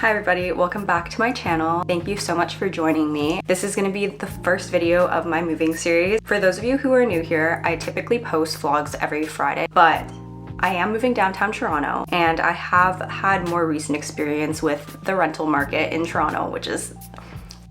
Hi everybody, welcome back to my channel. Thank you so much for joining me. This is going to be the first video of my moving series. For those of you who are new here, I typically post vlogs every Friday, but I am moving downtown Toronto and I have had more recent experience with the rental market in Toronto, which is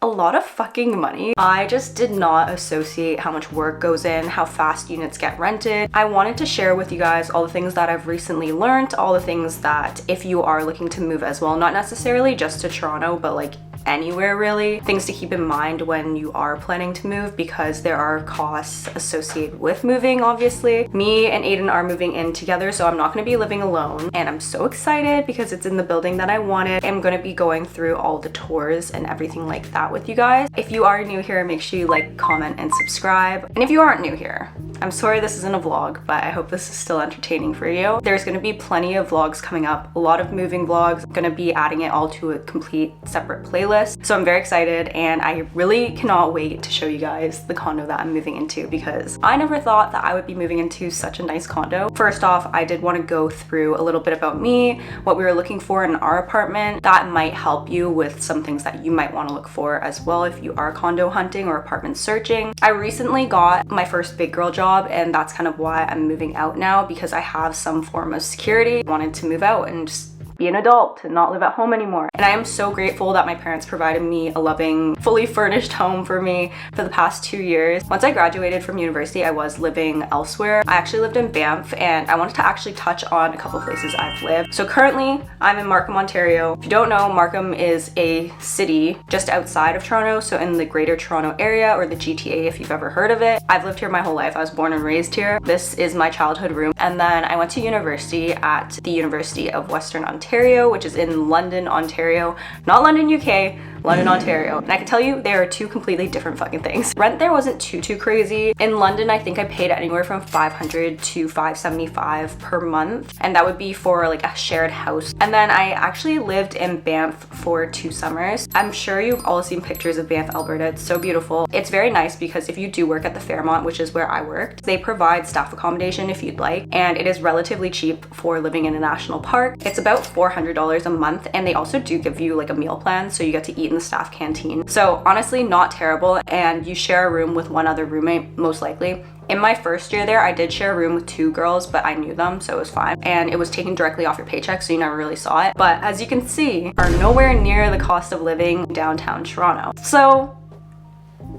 a lot of fucking money. I just did not associate how much work goes in, how fast units get rented. I wanted to share with you guys all the things that I've recently learned, all the things that if you are looking to move as well, not necessarily just to Toronto, but like anywhere really, things to keep in mind when you are planning to move because there are costs associated with moving, obviously. Me and Aidan are moving in together, so I'm not going to be living alone, and I'm so excited because it's in the building that I wanted. I'm going to be going through all the tours and everything like that with you guys. If you are new here, make sure you like, comment, and subscribe. And if you aren't new here, I'm sorry this isn't a vlog, but I hope this is still entertaining for you. There's going to be plenty of vlogs coming up, a lot of moving vlogs. I'm going to be adding it all to a complete separate playlist. So I'm very excited and I really cannot wait to show you guys the condo that I'm moving into because I never thought that I would be moving into such a nice condo. First off, I did want to go through a little bit about me, what we were looking for in our apartment. That might help you with some things that you might want to look for as well if you are condo hunting or apartment searching. I recently got my first big girl job and that's kind of why I'm moving out now, because I have some form of security. I wanted to move out and just be an adult and not live at home anymore. And I am so grateful that my parents provided me a loving, fully furnished home for me for the past 2 years. Once I graduated from university, I was living elsewhere. I actually lived in Banff and I wanted to actually touch on a couple places I've lived. So currently I'm in Markham, Ontario. If you don't know, Markham is a city just outside of Toronto, so in the Greater Toronto Area, or the GTA if you've ever heard of it. I've lived here my whole life. I was born and raised here. This is my childhood room. And then I went to university at the University of Western Ontario, which is in London, Ontario. Not London, UK, London, Ontario. And I can tell you, they are two completely different fucking things. Rent there wasn't too crazy. In London, I think I paid anywhere from $500 to $575 per month. And that would be for like a shared house. And then I actually lived in Banff for 2 summers. I'm sure you've all seen pictures of Banff, Alberta. It's so beautiful. It's very nice because if you do work at the Fairmont, which is where I worked, they provide staff accommodation if you'd like. And it is relatively cheap for living in a national park. It's about $400 a month. And they also do give you like a meal plan, so you get to eat in the staff canteen. So honestly, not terrible. And you share a room with one other roommate, most likely. In my first year there, I did share a room with 2 girls, but I knew them, so it was fine. And it was taken directly off your paycheck, so you never really saw it. But as you can see, are nowhere near the cost of living downtown Toronto. So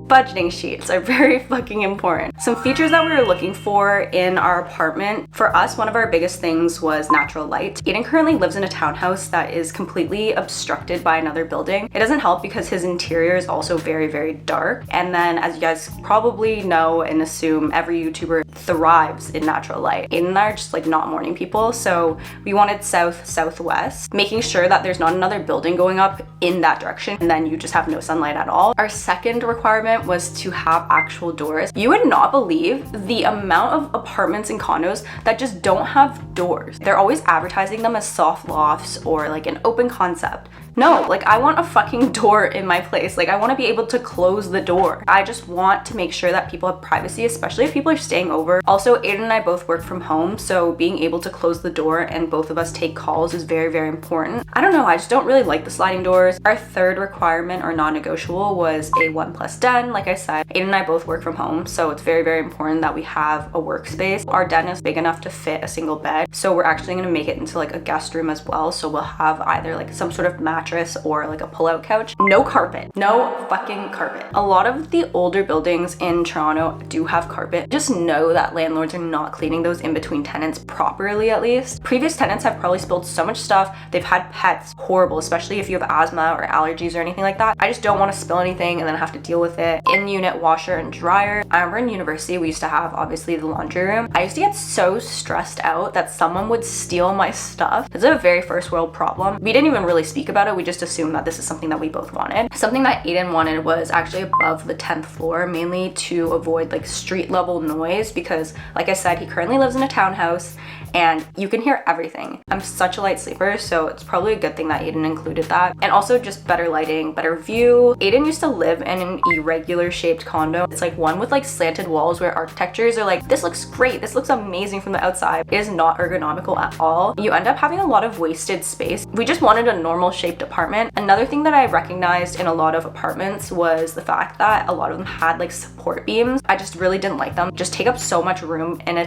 budgeting sheets are very fucking important. Some features that we were looking for in our apartment, for us, one of our biggest things was natural light. Aidan currently lives in a townhouse that is completely obstructed by another building. It doesn't help because his interior is also very dark. And then, as you guys probably know and assume, every YouTuber thrives in natural light. Aidan and I are just like not morning people, so we wanted southwest, making sure that there's not another building going up in that direction and then you just have no sunlight at all. Our second requirement was to have actual doors. You would not believe the amount of apartments and condos that just don't have doors. They're always advertising them as soft lofts or like an open concept. No, like I want a fucking door in my place. Like I want to be able to close the door. I just want to make sure that people have privacy, especially if people are staying over. Also, Aidan and I both work from home, so being able to close the door and both of us take calls is very important. I don't know, I just don't really like the sliding doors. Our third requirement or non-negotiable was a 1+ den. Like I said, Aidan and I both work from home, so it's very important that we have a workspace. Our den is big enough to fit a single bed, so we're actually going to make it into like a guest room as well. So we'll have either like some sort of mattress or like a pull-out couch. No carpet. No fucking carpet. A lot of the older buildings in Toronto do have carpet. Just know that landlords are not cleaning those in between tenants properly, at least. Previous tenants have probably spilled so much stuff. They've had pets. Horrible, especially if you have asthma or allergies or anything like that. I just don't want to spill anything and then have to deal with it. In-unit washer and dryer. I remember in university we used to have obviously the laundry room. I used to get so stressed out that someone would steal my stuff. It's a very first world problem. We didn't even really speak about it. We just assumed that this is something that we both wanted. Something that Aidan wanted was actually above the 10th floor, mainly to avoid like street level noise because, like I said, he currently lives in a townhouse and you can hear everything. I'm such a light sleeper, so it's probably a good thing that Aidan included that. And also just better lighting, better view. Aidan used to live in an irregular shaped condo. It's like one with like slanted walls where architectures are like, this looks great, this looks amazing from the outside. It is not ergonomical at all. You end up having a lot of wasted space. We just wanted a normal shaped shaped apartment. Another thing that I recognized in a lot of apartments was the fact that a lot of them had like support beams. I just really didn't like them. Just take up so much room in a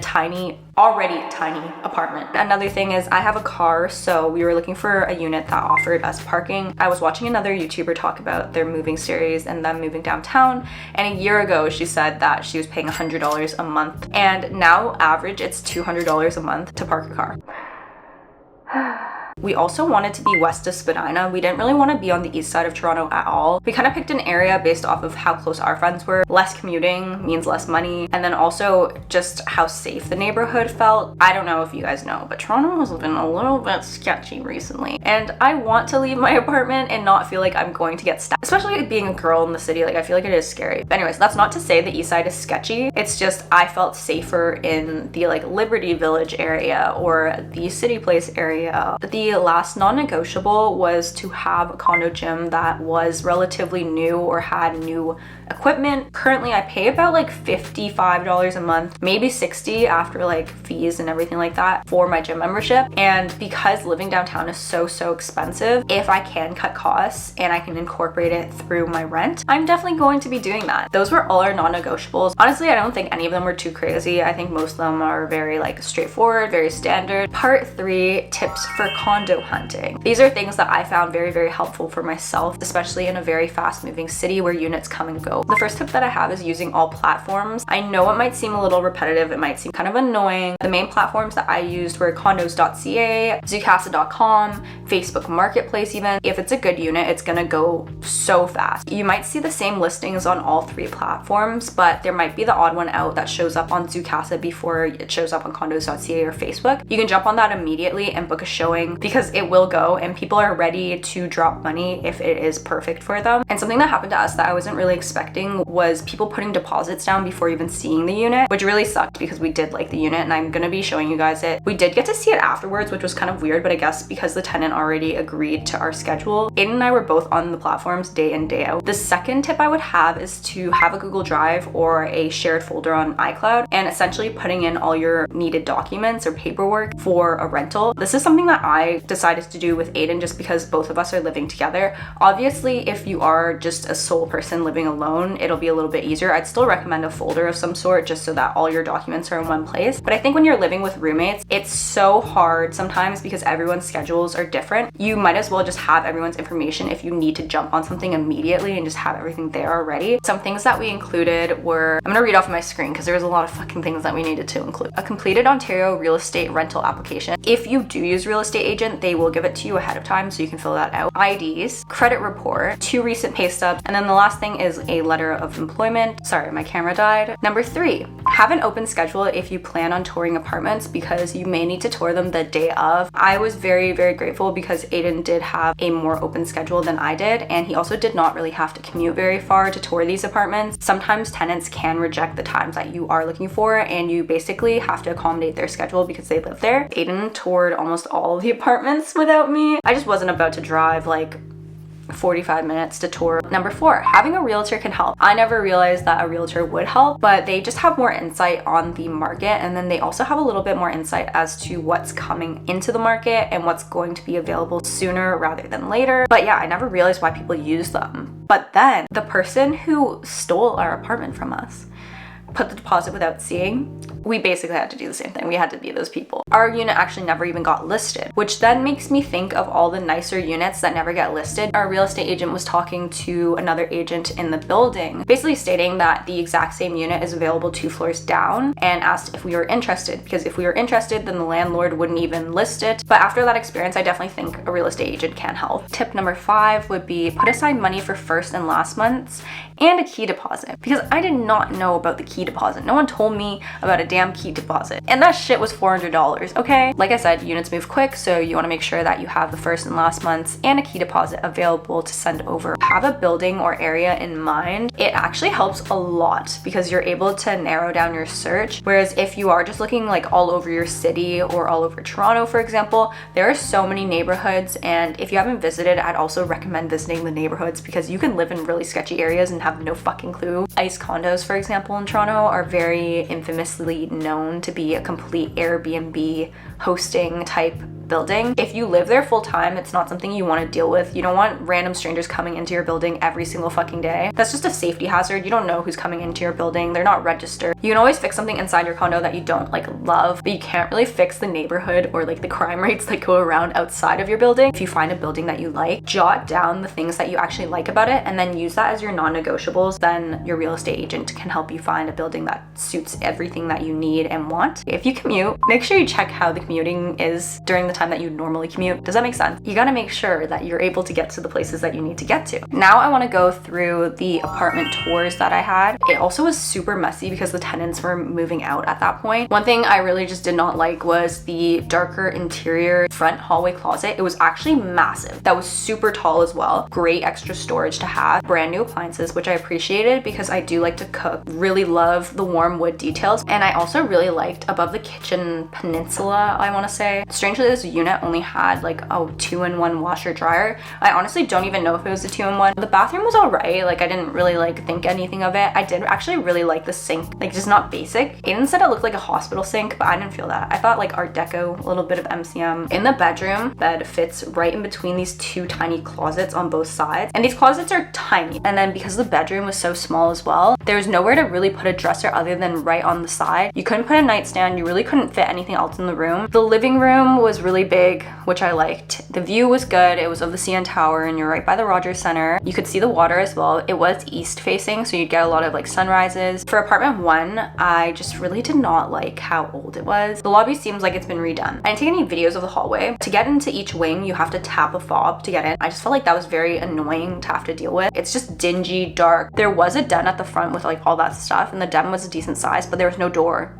already tiny apartment. Another thing is I have a car, so we were looking for a unit that offered us parking. I was watching another YouTuber talk about their moving series and them moving downtown, and a year ago she said that she was paying $100 a month, and now average it's $200 a month to park a car. We also wanted to be west of Spadina. We didn't really want to be on the east side of Toronto at all. We kind of picked an area based off of how close our friends were. Less commuting means less money, and then also just how safe the neighborhood felt. I don't know if you guys know, but Toronto has been a little bit sketchy recently, and I want to leave my apartment and not feel like I'm going to get stuck, especially being a girl in the city. Like, I feel like it is scary. But anyways, that's not to say the east side is sketchy. It's just I felt safer in the like Liberty Village area or the City Place area. The last non-negotiable was to have a condo gym that was relatively new or had new equipment. Currently I pay about like $55 a month, maybe $60 after like fees and everything like that for my gym membership. And because living downtown is so expensive, if I can cut costs and I can incorporate it through my rent, I'm definitely going to be doing that. Those were all our non-negotiables. Honestly, I don't think any of them were too crazy. I think most of them are very like straightforward, very standard. Part 3, tips for condo hunting. These are things that I found very helpful for myself, especially in a very fast moving city where units come and go. The first tip that I have is using all platforms. I know it might seem a little repetitive, it might seem kind of annoying. The main platforms that I used were condos.ca, zoocasa.com, Facebook Marketplace even. If it's a good unit, it's gonna go so fast. You might see the same listings on all 3 platforms, but there might be the odd one out that shows up on Zoocasa before it shows up on condos.ca or Facebook. You can jump on that immediately and book a showing because it will go and people are ready to drop money if it is perfect for them. And something that happened to us that I wasn't really expecting was people putting deposits down before even seeing the unit, which really sucked because we did like the unit and I'm gonna be showing you guys it. We did get to see it afterwards, which was kind of weird, but I guess because the tenant already agreed to our schedule. Aidan and I were both on the platforms day in, day out. The second tip I would have is to have a Google Drive or a shared folder on iCloud and essentially putting in all your needed documents or paperwork for a rental. This is something that I decided to do with Aidan just because both of us are living together. Obviously, if you are just a sole person living alone, it'll be a little bit easier. I'd still recommend a folder of some sort just so that all your documents are in one place. But I think when you're living with roommates, it's so hard sometimes because everyone's schedules are different. You might as well just have everyone's information if you need to jump on something immediately and just have everything there already. Some things that we included were, I'm gonna read off my screen because there was a lot of fucking things that we needed to include. A completed Ontario real estate rental application. If you do use real estate agent, they will give it to you ahead of time so you can fill that out. IDs, credit report, 2 recent pay stubs, and then the last thing is a letter of employment. Sorry, my camera died. Number 3, have an open schedule if you plan on touring apartments because you may need to tour them the day of. I was very grateful because Aidan did have a more open schedule than I did, and he also did not really have to commute very far to tour these apartments. Sometimes tenants can reject the times that you are looking for and you basically have to accommodate their schedule because they live there. Aidan toured almost all of the apartments without me. I just wasn't about to drive like 45 minutes to tour. Number 4, having a realtor can help. I never realized that a realtor would help, but they just have more insight on the market, and then they also have a little bit more insight as to what's coming into the market and what's going to be available sooner rather than later. But yeah, I never realized why people use them. But then the person who stole our apartment from us put the deposit without seeing. We basically had to do the same thing. We had to be those people. Our unit actually never even got listed, which then makes me think of all the nicer units that never get listed. Our real estate agent was talking to another agent in the building, basically stating that the exact same unit is available 2 floors down, and asked if we were interested, because if we were interested, then the landlord wouldn't even list it. But after that experience, I definitely think a real estate agent can help. Tip number 5 would be put aside money for first and last months and a key deposit, because I did not know about the key deposit. No one told me about a damn key deposit, and that shit was $400, okay? Like I said, units move quick, so you want to make sure that you have the first and last months and a key deposit available to send over. Have a building or area in mind. It actually helps a lot because you're able to narrow down your search, whereas if you are just looking like all over your city or all over Toronto, for example, there are so many neighborhoods, and if you haven't visited, I'd also recommend visiting the neighborhoods because you can live in really sketchy areas and have no fucking clue. ICE condos, for example, in Toronto are very infamously known to be a complete Airbnb hosting type building. If you live there full time, it's not something you want to deal with. You don't want random strangers coming into your building every single fucking day. That's just a safety hazard. You don't know who's coming into your building. They're not registered. You can always fix something inside your condo that you don't like love, but you can't really fix the neighborhood or like the crime rates that go around outside of your building. If you find a building that you like, jot down the things that you actually like about it and then use that as your non-negotiables. Then your real estate agent can help you find a building that suits everything that you need and want. If you commute, make sure you check how the commuting is during the time that you normally commute. Does that make sense? You gotta make sure that you're able to get to the places that you need to get to. Now I want to go through the apartment tours that I had. It also was super messy because the tenants were moving out at that point. One thing I really just did not like was the darker interior front hallway closet. It was actually massive. That was super tall as well. Great extra storage to have. Brand new appliances, which I appreciated because I do like to cook. Really love the warm wood details. And I also really liked above the kitchen peninsula, I want to say. Strangely, this unit only had like a 2-in-1 washer dryer. I honestly don't even know if it was a 2-in-1. The bathroom was alright. Like I didn't really like think anything of it. I did actually really like the sink, like just not basic. Aiden said it looked like a hospital sink, but I didn't feel that. I thought like Art Deco, a little bit of MCM. In the bedroom, bed fits right in between these two tiny closets on both sides. And these closets are tiny. And then because the bedroom was so small as well, there was nowhere to really put a dresser other than right on the side. You couldn't put a nightstand. You really couldn't fit anything else in the room. The living room was really big, which I liked. The view was good. It was of the CN Tower and you're right by the Rogers Center. You could see the water as well. It was east facing, so you'd get a lot of like sunrises. For apartment 1, I just really did not like how old it was. The lobby seems like it's been redone. I didn't take any videos of the hallway. To get into each wing, you have to tap a fob to get in. I just felt like that was very annoying to have to deal with. It's just dingy, dark. There was a den at the front with like all that stuff, and the den was a decent size, but there was no door.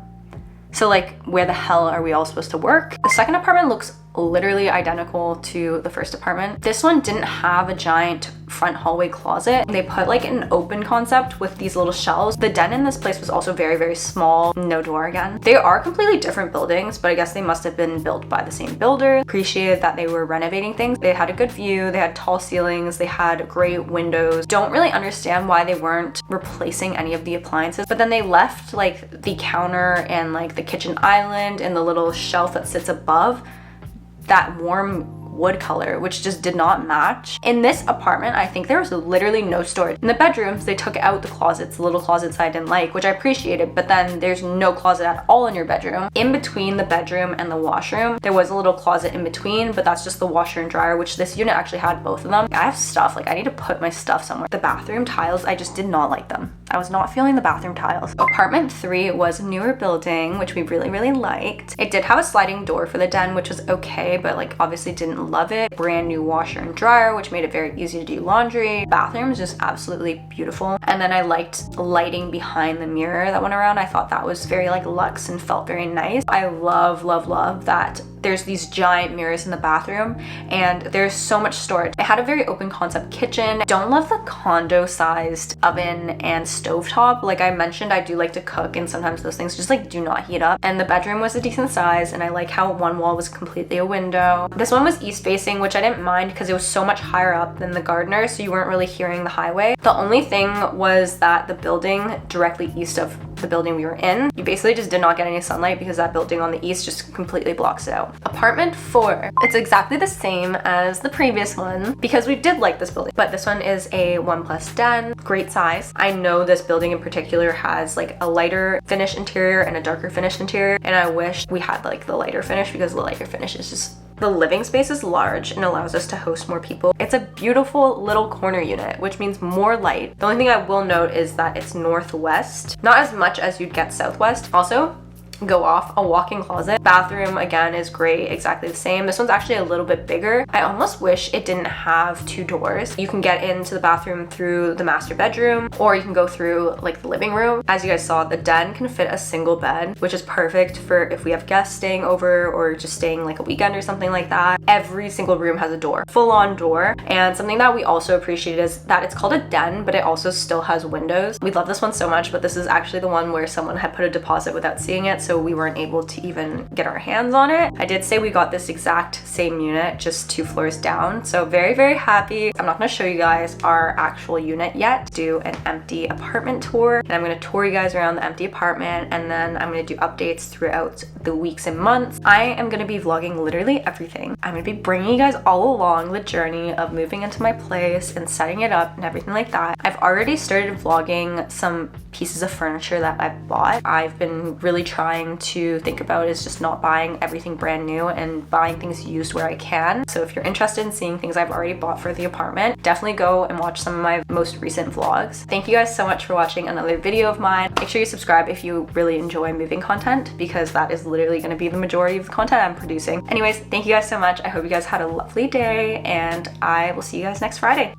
So like, where the hell are we all supposed to work? The second apartment looks literally identical to the first apartment. This one didn't have a giant front hallway closet. They put like an open concept with these little shelves. The den in this place was also very, very small. No door again. They are completely different buildings, but I guess they must have been built by the same builder. Appreciated that they were renovating things. They had a good view. They had tall ceilings. They had great windows. Don't really understand why they weren't replacing any of the appliances, but then they left like the counter and like the kitchen island and the little shelf that sits above that warm wood color, which just did not match. In this apartment, I think there was literally no storage. In the bedrooms, they took out the closets, the little closets I didn't like, which I appreciated, but then there's no closet at all in your bedroom. In between the bedroom and the washroom, there was a little closet in between, but that's just the washer and dryer, which this unit actually had both of them. I have stuff, like I need to put my stuff somewhere. The bathroom tiles, I just did not like them. I was not feeling the bathroom tiles. Apartment 3 was a newer building, which we really, really liked. It did have a sliding door for the den, which was okay, but like obviously didn't love it. Brand new washer and dryer, which made it very easy to do laundry. Bathroom is just absolutely beautiful. And then I liked lighting behind the mirror that went around. I thought that was very like luxe and felt very nice. I love, love, love that there's these giant mirrors in the bathroom and there's so much storage. It had a very open concept kitchen. Don't love the condo sized oven and stovetop. Like I mentioned, I do like to cook and sometimes those things just like do not heat up. And the bedroom was a decent size and I like how one wall was completely a window. This one was east facing, which I didn't mind because it was so much higher up than the gardener, so you weren't really hearing the highway. The only thing was that the building directly east of the building we were in, you basically just did not get any sunlight because that building on the east just completely blocks it out. Apartment 4, it's exactly the same as the previous one because we did like this building, but this one is a 1+ den, great size. I know this building in particular has like a lighter finish interior and a darker finish interior, and I wish we had like the lighter finish because the lighter finish is just, the living space is large and allows us to host more people. It's a beautiful little corner unit, which means more light. The only thing I will note is that it's northwest, not as much as you'd get southwest. Also, go off, a walk-in closet. Bathroom again is great, exactly the same. This one's actually a little bit bigger. I almost wish it didn't have 2 doors. You can get into the bathroom through the master bedroom, or you can go through like the living room. As you guys saw, the den can fit a single bed, which is perfect for if we have guests staying over or just staying like a weekend or something like that. Every single room has a door, full-on door. And something that we also appreciate is that it's called a den, but it also still has windows. We love this one so much, but this is actually the one where someone had put a deposit without seeing it, so we weren't able to even get our hands on it. I did say we got this exact same unit, just 2 floors down. So very, very happy. I'm not gonna show you guys our actual unit yet. Do an empty apartment tour, and I'm gonna tour you guys around the empty apartment, and then I'm gonna do updates throughout the weeks and months. I am gonna be vlogging literally everything. I'm gonna be bringing you guys all along the journey of moving into my place and setting it up and everything like that. I've already started vlogging some pieces of furniture that I've bought. I've been really trying to think about is just not buying everything brand new and buying things used where I can. So if you're interested in seeing things I've already bought for the apartment, definitely go and watch some of my most recent vlogs. Thank you guys so much for watching another video of mine. Make sure you subscribe if you really enjoy moving content, because that is literally going to be the majority of the content I'm producing. Anyways, thank you guys so much. I hope you guys had a lovely day, and I will see you guys next Friday.